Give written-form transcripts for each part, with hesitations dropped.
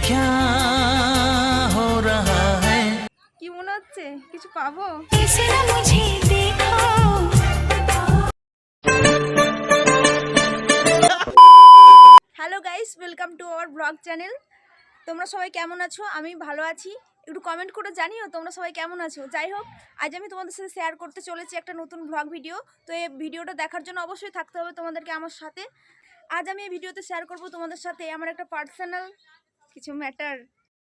क्या हो रहा है? কি মনে হচ্ছে কিছু পাবো? Hello guys, welcome to our blog channel. তোমরা সবাই কেমন আছো? আমি ভালো আছি। একটু কমেন্ট করে জানিও তোমরা সবাই কেমন আছো। যাই হোক, আজ আমি তোমাদের সাথে শেয়ার করতে চলেছি একটা নতুন ব্লগ ভিডিও। তো এই ভিডিওটা দেখার জন্য অবশ্যই থাকতে হবে তোমাদেরকে আমার সাথে। আজ আমি এই ভিডিওতে শেয়ার করব তোমাদের সাথে আমার একটা পার্সোনাল কিছু ম্যাটার।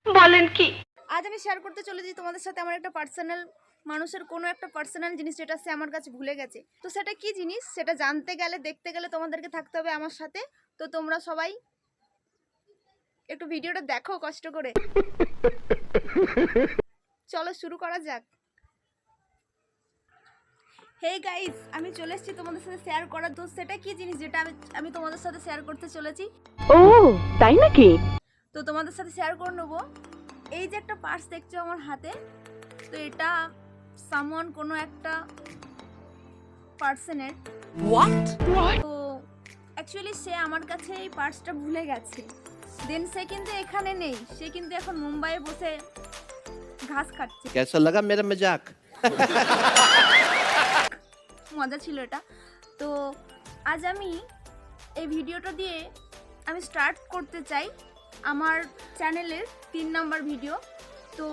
বলেন কি? আজ আমি শেয়ার করতে চলেছি তোমাদের সাথে আমার একটা পার্সোনাল মানুষের কোনো একটা পার্সোনাল জিনিস যেটা সে আমার কাছে ভুলে গেছে। তো সেটা কি জিনিস সেটা জানতে গেলে দেখতে গেলে তোমাদেরকে থাকতে হবে আমার সাথে। তো তোমরা সবাই একটু ভিডিওটা দেখো কষ্ট করে। চলো শুরু করা যাক। হে গাইস, আমি চলে এসেছি তোমাদের সাথে শেয়ার করার। তো সেটা কি জিনিস যেটা আমি তোমাদের সাথে শেয়ার করতে চলেছি। ও তাই নাকি? তো তোমাদের সাথে শেয়ার করে নেবো। এই যে একটা পার্স দেখছো আমার হাতে, তো এটা সামওয়ান কোনো একটা পার্সনের। তো অ্যাকচুয়ালি সে আমার কাছে এই পার্সটা ভুলে গেছে। দেন সে কিন্তু এখানে নেই, সে কিন্তু এখন মুম্বাইয়ে বসে ঘাস খাচ্ছে। कैसा लगा मेरा मजाक? মজা ছিল এটা। তো আজ আমি এই ভিডিওটা দিয়ে আমি স্টার্ট করতে চাই আমার চ্যানেলের 3 নম্বর ভিডিও। তো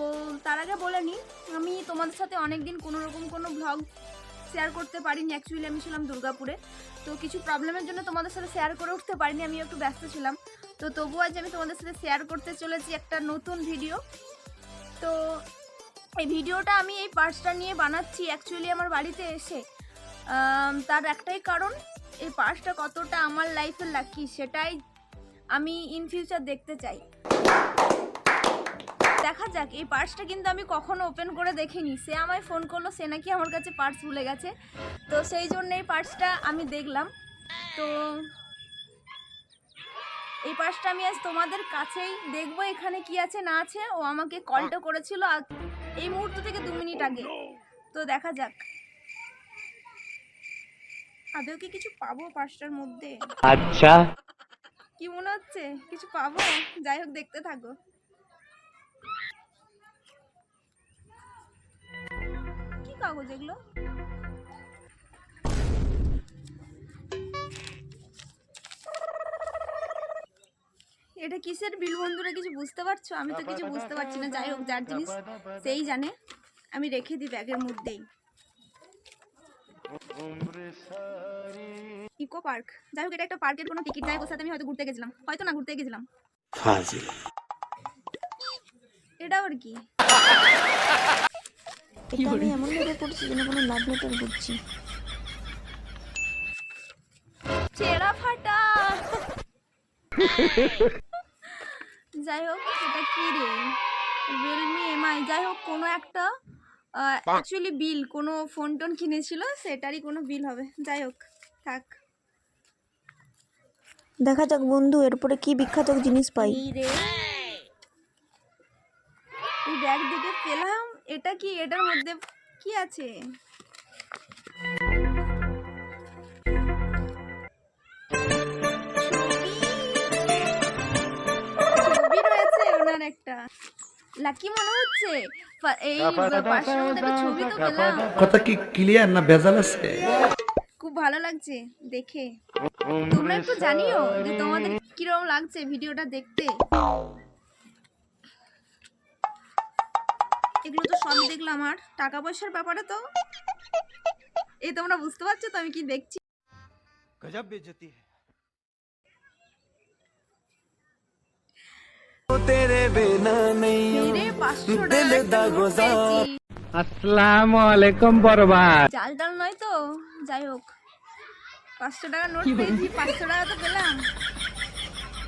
তার আগে বলে নিই, আমি তোমাদের সাথে অনেক দিন কোনো রকম কোনো ভ্লগ শেয়ার করতে পারিনি। অ্যাকচুয়ালি আমি ছিলাম দুর্গাপুরে, তো কিছু প্রবলেমের জন্য তোমাদের সাথে শেয়ার করে উঠতে পারিনি, আমি একটু ব্যস্ত ছিলাম। তো তবুও আজ আমি তোমাদের সাথে শেয়ার করতে চলেছি একটা নতুন ভিডিও। তো এই ভিডিওটা আমি এই পার্সটা নিয়ে বানাচ্ছি অ্যাকচুয়ালি আমার বাড়িতে এসে। তার একটাই কারণ, এই পার্সটা কতটা আমার লাইফে লাকি সেটাই আমি ইন ফিউচার দেখতে চাই। দেখা যাক। এই পার্সটা কিন্তু আমি কখনো ওপেন করে দেখিনি। সে আমায় ফোন করলো, সে নাকি আমার কাছে পার্স ভুলে গেছে। তো সেই জন্য এই পার্সটা আমি দেখলাম। তো এই পার্সটা আমি আজ তোমাদের কাছেই দেখবো এখানে কি আছে না আছে। ও আমাকে কলটা করেছিল এই মুহূর্ত থেকে 2 মিনিট আগে। তো দেখা যাক আদৌ কি কিছু পাবো পার্সটার মধ্যে। আচ্ছা, কি মনে হচ্ছে কিছু পাবো? যাই হোক, দেখতে থাকো। কি কাগজ এগুলো? এটা কিসের বিল বন্ধুরা, কিছু বুঝতে পারছো? আমি তো কিছু বুঝতে পারছি না। যাই হোক, যার জিনিস সেই জানে। আমি রেখে দিই ব্যাগের মধ্যেই। Eco park. যাই হোক, এটা একটা পার্কের কোনো টিকিট নাই। ওর সাথে আমি হয়তো ঘুরতে গেছিলাম, হয়তো না ঘুরতে গেছিলাম। এটা আবার কি? এটা আমি এমন ভাবে পড়ছি যেন কোনো লাভ লেটার পড়ছি। ছেঁড়া ফাটা। যাই হোক, এটা কি রে? Realme MI. যাই হোক, কোনো একটা অ্যাকচুয়ালি বিল, কোনো ফোন টোন কিনেছিল সেটারই কোনো বিল হবে। যাই হোক, থাক। দেখা যাক বন্ধু এরপরে কি বিখ্যাত জিনিস পাই। এই রে, এই ব্যাগ দিকে পেলাম। এটা কি? এটার মধ্যে কি আছে? ছবি রয়েছে ওনার একটা। লাকি মনে হচ্ছে। এই পাশের মধ্যে একটা ছবি তো পেলাম। কথা কি ক্লিয়ার না ভেজাল আছে? খুব ভালো লাগছে দেখে। তোমরা একটু জানিও যে তোমাদের কিরকম লাগছে ভিডিওটা দেখতে। এগুলো তো সব দেখলাম। আর টাকা পয়সার ব্যাপারে তো এই তোমরা বুঝতে পারছো তো আমি কি দেখছি। गजब बेइज्जती है। तेरे बिना नहीं মেরে 500 টাকা একটা নোট পেয়েছি। আসসালামু আলাইকুম বরবাদ। জাল টাল নয় তো? যাই হোক, 500 টাকার নোট পেয়েছি। 500 টাকা তো পেলাম,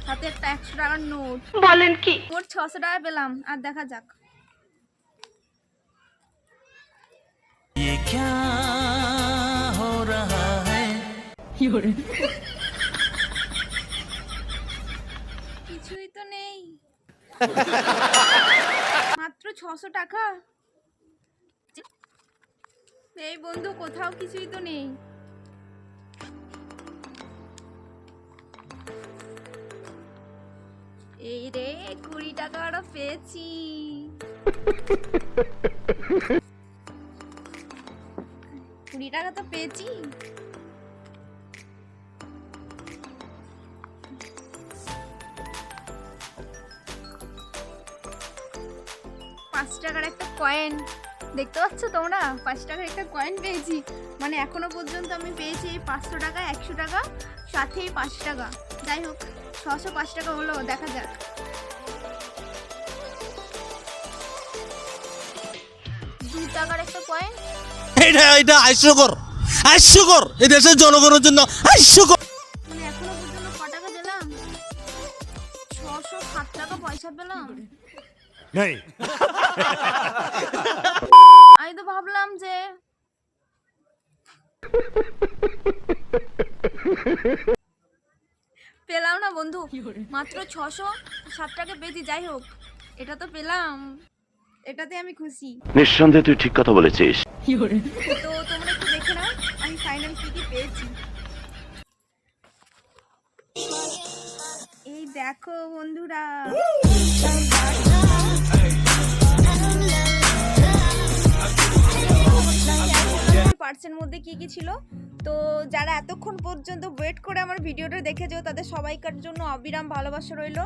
সাথে একটা 100 টাকার নোট। বলেন কি? মোট 600 টাকা পেলাম। আর দেখা যাক। ये क्या हो रहा है? কিছুই তো নেই। মাত্র 600 টাকা। এই বন্ধু, কোথাও কিছুই তো নেই। এই রে 20 টাকা আরো পেয়েছি। কুড়ি টাকা তো পেয়েছি। টাকার একটা কয়েন দেখতে পাচ্ছ তোমরা, 5 টাকার একটা কয়েন পেয়েছি। মানে এখনো পর্যন্ত আমি পেয়েছি 500 টাকা, 100 টাকা, সাথে 5 টাকা। যাই হোক 605 টাকা হলো, দেখা যাক। 2 টাকার একটা কয়েন। এটা হাস্যকর এই দেশের জনগণের জন্য হাস্যকর। মানে এখনো পর্যন্ত ক টাকা দিলাম? 607 টাকা পয়সা পেলাম। আমি তো ভাবলাম যে পেলাম না বন্ধু, মাত্র 607 টাকা পেয়েছি। যাই হোক এটা তো পেলাম, এটাতে আমি খুশি। নিঃসন্দেহে তুই ঠিক কথা বলেছিস। তো তোমরা একটু দেখে নাও আমি ফাইনাল কি কি পেয়েছি। এই দেখো বন্ধুরা, পার্সের মধ্যে কি কি ছিল। তো যারা এতক্ষণ পর্যন্ত ওয়েট করে আমার ভিডিওটা দেখেছো তাদের সবাইকার জন্য অবিরাম ভালোবাসা রইলো।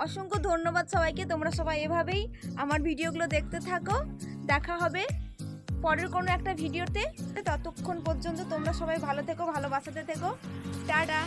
অসংখ্য ধন্যবাদ সবাইকে। তোমরা সবাই এভাবেই আমার ভিডিওগুলো দেখতে থাকো। দেখা হবে পরের কোনো একটা ভিডিওতে। ততক্ষণ পর্যন্ত তোমরা সবাই ভালো থেকো, ভালোবাসাতে থেকো। টাটা।